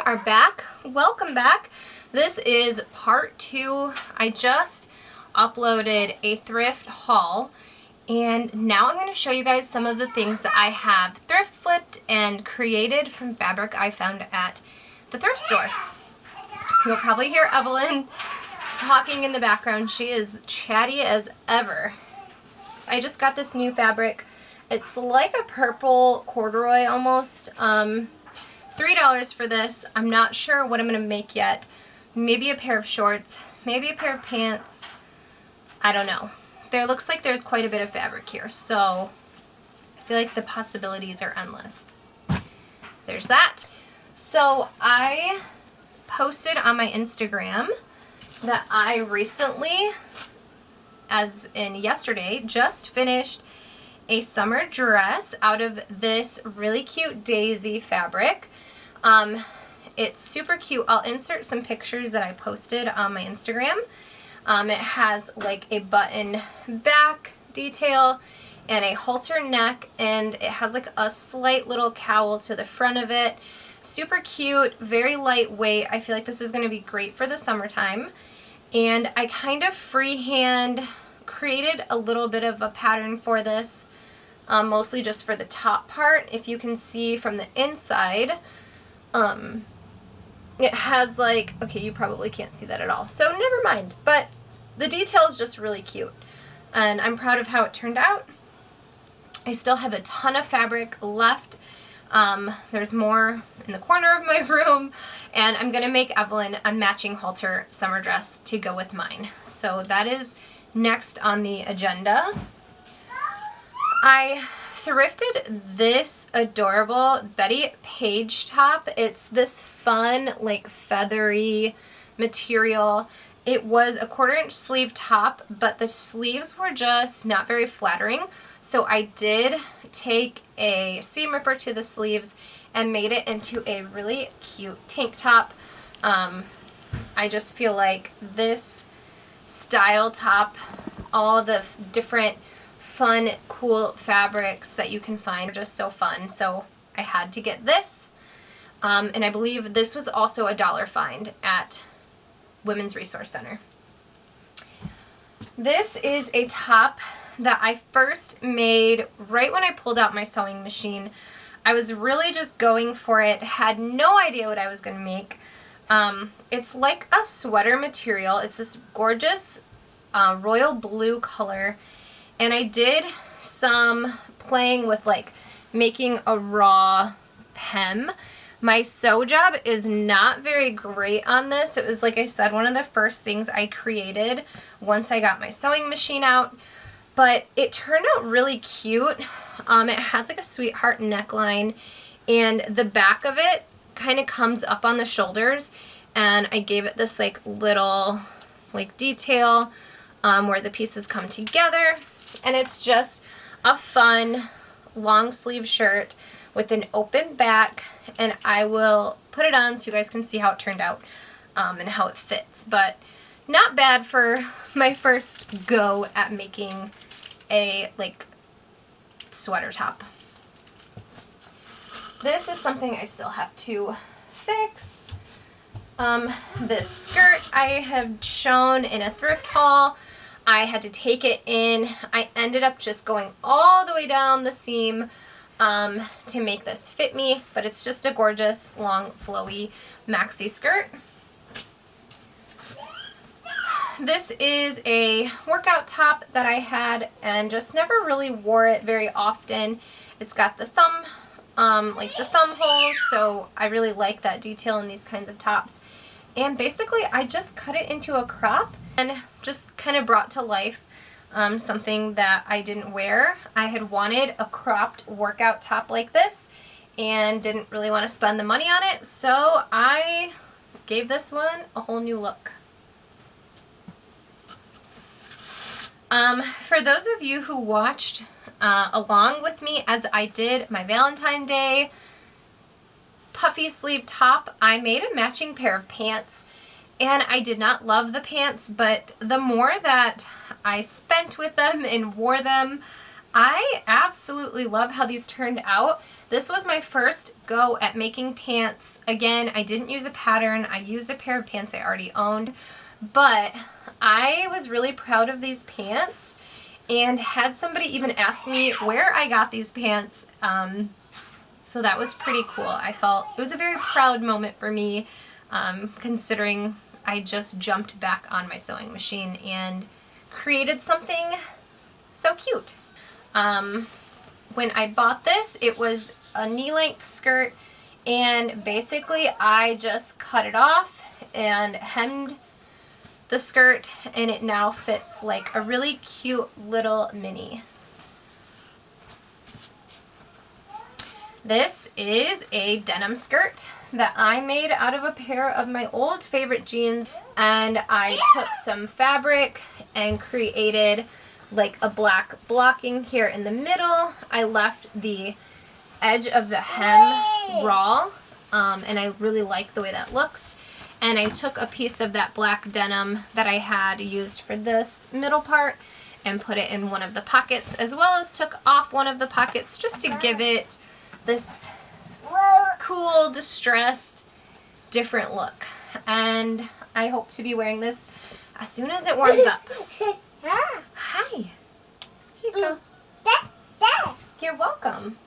are back. Welcome back. This is part 2. I just uploaded a thrift haul, and now I'm going to show you guys some of the things that I have thrift flipped and created from fabric I found at the thrift store. You'll probably hear Evelyn talking in the background. She is chatty as ever. I just got this new fabric. It's like a purple corduroy almost. $3 for this. I'm not sure what I'm going to make yet. Maybe a pair of shorts, maybe a pair of pants. I don't know. There looks like there's quite a bit of fabric here, so I feel like the possibilities are endless. There's that. So I posted on my Instagram that I recently, as in yesterday, just finished a summer dress out of this really cute daisy fabric. It's super cute. I'll insert some pictures that I posted on my Instagram. It has like a button back detail and a halter neck, and it has like a slight little cowl to the front of it. Super cute, very lightweight. I feel like this is going to be great for the summertime. And I kind of freehand created a little bit of a pattern for this, mostly just for the top part. If you can see from the inside, it has like, okay, you probably can't see that at all, so never mind, but the detail is just really cute, and I'm proud of how it turned out. I still have a ton of fabric left. There's more in the corner of my room, and I'm gonna make Evelyn a matching halter summer dress to go with mine. So that is next on the agenda. I thrifted this adorable Betty Page top. It's this fun, like feathery material. It was a 1/4-inch sleeve top, but the sleeves were just not very flattering. So I did take a seam ripper to the sleeves and made it into a really cute tank top. I just feel like this style top, all the different fun, cool fabrics that you can find are just so fun. So I had to get this. And I believe this was also a $1 find at Women's Resource Center. This is a top that I first made right when I pulled out my sewing machine. I was really just going for it, had no idea what I was going to make. It's like a sweater material. It's this gorgeous royal blue color. And I did some playing with like making a raw hem. My sew job is not very great on this. It was, like I said, one of the first things I created once I got my sewing machine out. But it turned out really cute. It has like a sweetheart neckline, and the back of it kind of comes up on the shoulders. And I gave it this like little like detail where the pieces come together. And it's just a fun long sleeve shirt with an open back, and I will put it on so you guys can see how it turned out and how it fits. But not bad for my first go at making a like sweater top. This is something I still have to fix. This skirt I have shown in a thrift haul. I had to take it in. I ended up just going all the way down the seam to make this fit me, but it's just a gorgeous, long, flowy maxi skirt. This is a workout top that I had and just never really wore it very often. It's got the thumb, like the thumb holes, so I really like that detail in these kinds of tops. And basically, I just cut it into a crop and just kind of brought to life something that I didn't wear. I had wanted a cropped workout top like this and didn't really want to spend the money on it, so I gave this one a whole new look. For those of you who watched along with me as I did my Valentine Day puffy sleeve top, I made a matching pair of pants. And I did not love the pants, but the more that I spent with them and wore them, I absolutely love how these turned out. This was my first go at making pants. Again, I didn't use a pattern. I used a pair of pants I already owned, but I was really proud of these pants and had somebody even ask me where I got these pants. So that was pretty cool. I felt it was a very proud moment for me, considering I just jumped back on my sewing machine and created something so cute. When I bought this, it was a knee-length skirt, and basically I just cut it off and hemmed the skirt, and it now fits like a really cute little mini. This is a denim skirt that I made out of a pair of my old favorite jeans, and I took some fabric and created like a black blocking here in the middle. I left the edge of the hem raw, and I really like the way that looks. And I took a piece of that black denim that I had used for this middle part and put it in one of the pockets, as well as took off one of the pockets just to give it this cool, distressed, different look. And I hope to be wearing this as soon as it warms up. Hi. Here you go. You're welcome.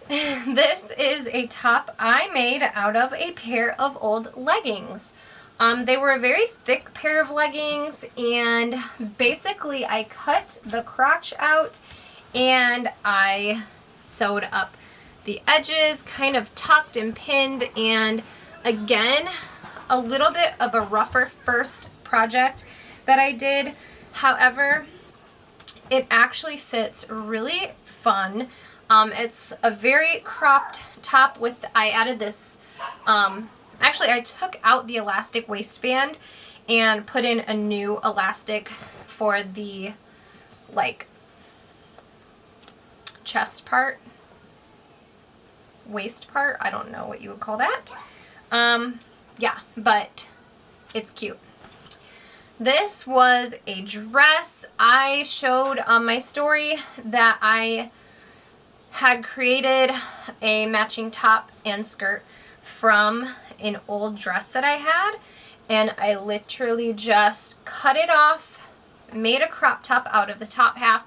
This is a top I made out of a pair of old leggings. They were a very thick pair of leggings, and basically I cut the crotch out and I sewed up the edges, kind of tucked and pinned, and again, a little bit of a rougher first project that I did. However, it actually fits really fun. It's a very cropped top with, I added this, actually I took out the elastic waistband and put in a new elastic for the like chest part, waist part, I don't know what you would call that. Yeah, but it's cute. This was a dress. I showed on my story that I had created a matching top and skirt from an old dress that I had, and I literally just cut it off, made a crop top out of the top half,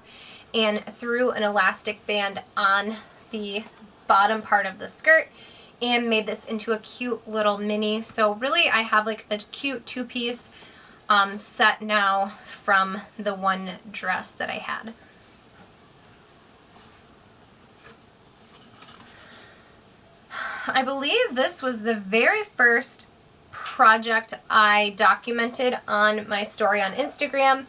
and threw an elastic band on the bottom part of the skirt and made this into a cute little mini. So really I have like a cute two-piece set now from the one dress that I had. I believe this was the very first project I documented on my story on Instagram.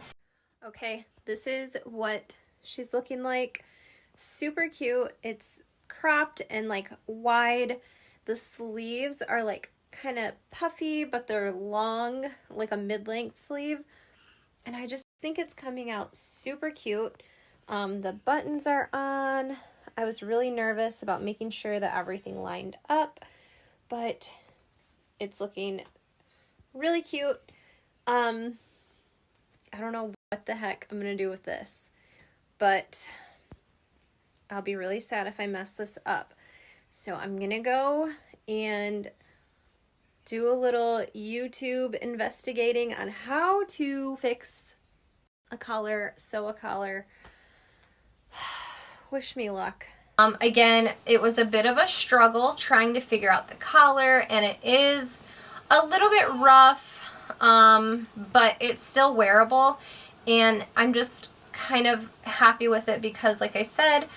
Okay, this is what she's looking like. Super cute. It's cropped and like wide. The sleeves are like kind of puffy, but they're long, like a mid-length sleeve. And I just think it's coming out super cute. The buttons are on. I was really nervous about making sure that everything lined up, but it's looking really cute. I don't know what the heck I'm gonna do with this, but I'll be really sad if I mess this up. So I'm gonna go and do a little YouTube investigating on how to fix a collar, sew a collar. Wish me luck. Again, it was a bit of a struggle trying to figure out the collar, and it is a little bit rough, but it's still wearable, and I'm just kind of happy with it because, like I said,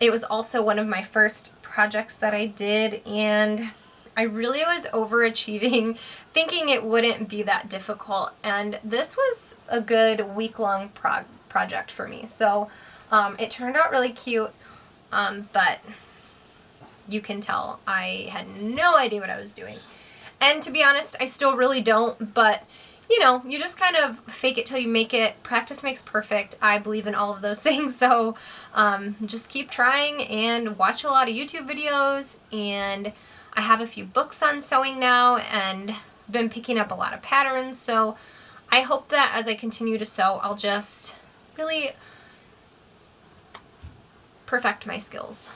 it was also one of my first projects that I did, and I really was overachieving, thinking it wouldn't be that difficult, and this was a good week-long project for me. So it turned out really cute, but you can tell I had no idea what I was doing. And to be honest, I still really don't, but you know, you just kind of fake it till you make it. Practice makes perfect. I believe in all of those things, so just keep trying and watch a lot of YouTube videos, and I have a few books on sewing now and been picking up a lot of patterns, so I hope that as I continue to sew, I'll just really perfect my skills.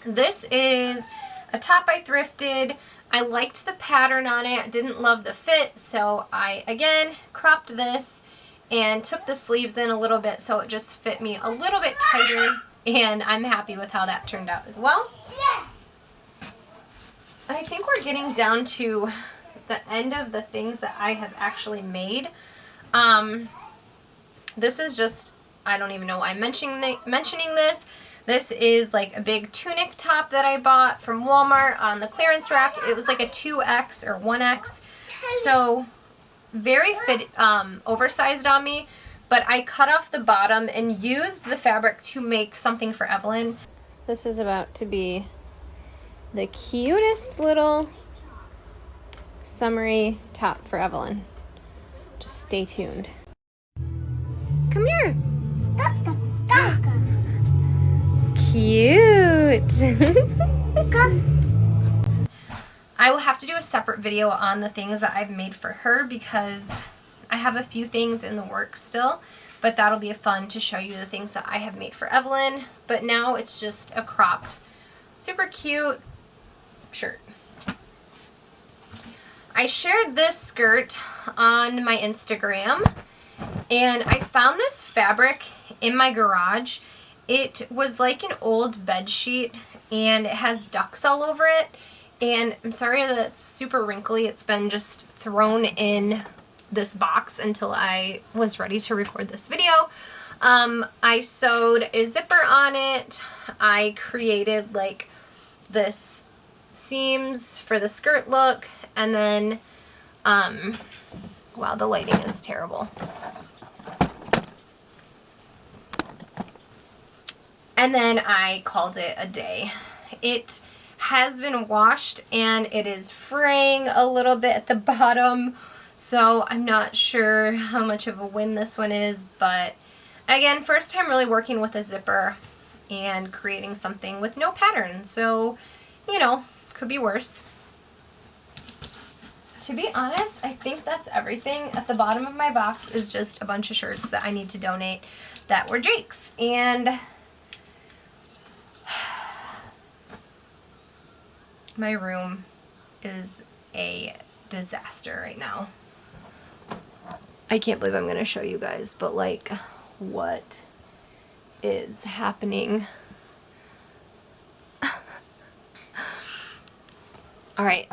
This is a top I thrifted. I liked the pattern on it. I didn't love the fit, so I, again, cropped this and took the sleeves in a little bit so it just fit me a little bit tighter, and I'm happy with how that turned out as well. I think we're getting down to the end of the things that I have actually made. This is just, I don't even know why I'm mentioning this. This is like a big tunic top that I bought from Walmart on the clearance rack. It was like a 2X or 1X. So very fit, oversized on me, but I cut off the bottom and used the fabric to make something for Evelyn. This is about to be the cutest little summery top for Evelyn. Just stay tuned. Come here. Cute. I will have to do a separate video on the things that I've made for her because I have a few things in the works still, but that'll be fun to show you the things that I have made for Evelyn. But now it's just a cropped, super cute shirt. I shared this skirt on my Instagram, and I found this fabric in my garage. It was like an old bed sheet, and it has ducks all over it. And I'm sorry that it's super wrinkly. It's been just thrown in this box until I was ready to record this video. I sewed a zipper on it. I created like this seams for the skirt look, and then, wow, the lighting is terrible. And then I called it a day. It has been washed and it is fraying a little bit at the bottom, so I'm not sure how much of a win this one is, but again, first time really working with a zipper and creating something with no pattern, so, you know, could be worse. To be honest, I think that's everything. At the bottom of my box is just a bunch of shirts that I need to donate that were Jake's, and my room is a disaster right now. I can't believe I'm going to show you guys, but like, what is happening? All right.